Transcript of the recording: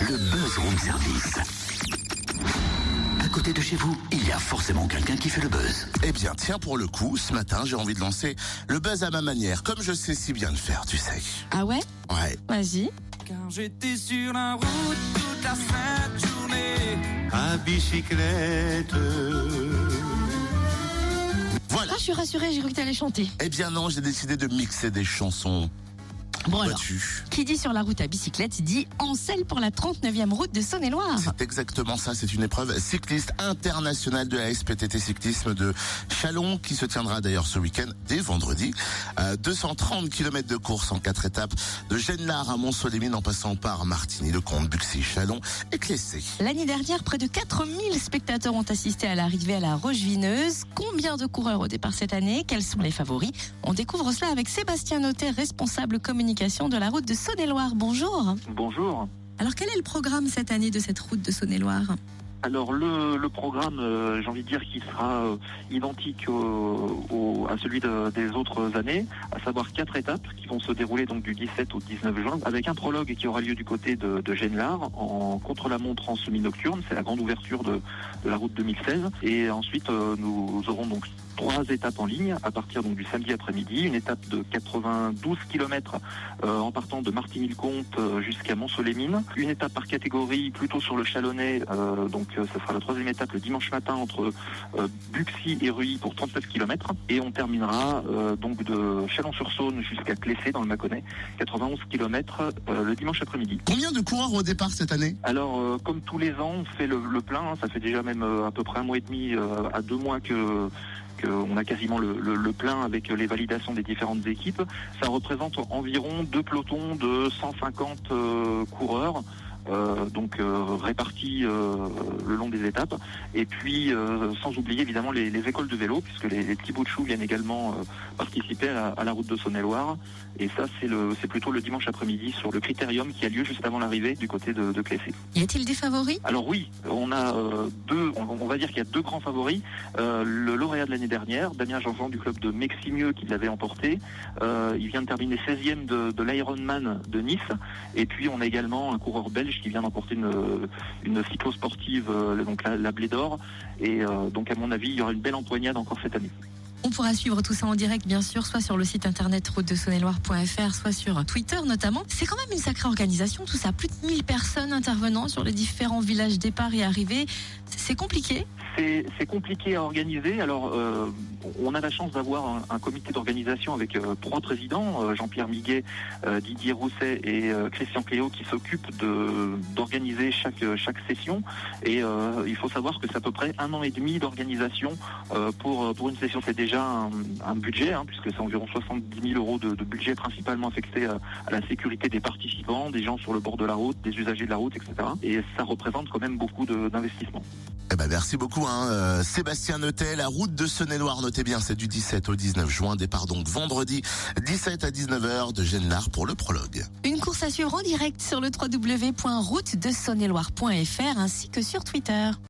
Le Buzz Room Service. À côté de chez vous, il y a forcément quelqu'un qui fait le buzz. Eh bien, tiens, pour le coup, ce matin, j'ai envie de lancer le buzz à ma manière, comme je sais si bien le faire, tu sais. Ah ouais? Ouais. Vas-y. Car j'étais sur la route toute la sainte journée à bicyclette. Voilà. Ah, je suis rassurée, j'ai cru que t'allais chanter. Eh bien non, j'ai décidé de mixer des chansons Bon alors, battues. qui dit sur la route à bicyclette dit en selle pour la 39e route de Saône-et-Loire. C'est exactement ça, c'est une épreuve cycliste internationale de la SPTT Cyclisme de Châlons qui se tiendra d'ailleurs ce week-end dès vendredi. 230 km de course en 4 étapes de Genlard à Mont-Solémine en passant par Martigny-le-Comte, Buxy, Châlons et Clessé. L'année dernière, près de 4000 spectateurs ont assisté à l'arrivée à la Roche-Vineuse. Combien de coureurs au départ cette année? Quels sont les favoris? On découvre cela avec Sébastien Notet, responsable communication de la route de Saône-et-Loire. Bonjour. Bonjour. Alors quel est le programme cette année de cette route de Saône-et-Loire? Alors le programme, j'ai envie de dire qu'il sera identique à celui des autres années, à savoir 4 étapes qui vont se dérouler donc du 17 au 19 juin, avec un prologue qui aura lieu du côté de Genlard en contre-la-montre en semi-nocturne. C'est la grande ouverture de la route 2016. Et ensuite nous aurons donc 3 étapes en ligne à partir donc du samedi après-midi, une étape de 92 km en partant de Martigny-le-Comte jusqu'à Mont-Solémine, une étape par catégorie plutôt sur le Chalonnais, donc ce sera la 3e étape le dimanche matin entre Buxy et Ruy pour 39 km, et on terminera donc de Chalon-sur-Saône jusqu'à Clessé dans le Mâconnais, 91 km le dimanche après-midi. Combien de coureurs au départ cette année? Alors comme tous les ans, on fait le plein, ça fait déjà même à peu près un mois et demi à 2 mois qu'on a quasiment le plein avec les validations des différentes équipes. Ça représente environ 2 pelotons de 150 coureurs. Donc répartis le long des étapes, et puis sans oublier évidemment les écoles de vélo, puisque les petits bouts de chou viennent également participer à la route de Saône-et-Loire, et ça c'est plutôt le dimanche après-midi sur le critérium qui a lieu juste avant l'arrivée du côté de Clessé. Y a-t-il des favoris? Alors oui, on a on va dire qu'il y a 2 grands favoris. Le lauréat de l'année dernière, Damien Jean-Jean du club de Meximieux, qui l'avait emporté, il vient de terminer 16e de l'Ironman de Nice, et puis on a également un coureur belge qui vient d'emporter une cyclo-sportive, donc la Blé d'Or, et donc à mon avis il y aura une belle empoignade encore cette année. On pourra suivre tout ça en direct, bien sûr, soit sur le site internet routedesaône-et-loire.fr, soit sur Twitter notamment. C'est quand même une sacrée organisation, tout ça. Plus de 1000 personnes intervenant sur les différents villages départ et arrivée. C'est compliqué? C'est compliqué à organiser. Alors, on a la chance d'avoir un comité d'organisation avec 3 présidents, Jean-Pierre Miguet, Didier Rousset et Christian Cléo, qui s'occupent d'organiser chaque session. Et il faut savoir que c'est à peu près 1 an et demi d'organisation pour une session. C'est déjà un budget, puisque c'est environ 70 000 euros de budget principalement affecté à la sécurité des participants, des gens sur le bord de la route, des usagers de la route, etc. Et ça représente quand même beaucoup d'investissement. Eh ben merci beaucoup Sébastien Notet, la route de Saône-et-Loire, notez bien, c'est du 17 au 19 juin, départ donc vendredi 17 à 19h de Genlard pour le prologue. Une course à suivre en direct sur le www.routedesaône-et-loire.fr ainsi que sur Twitter.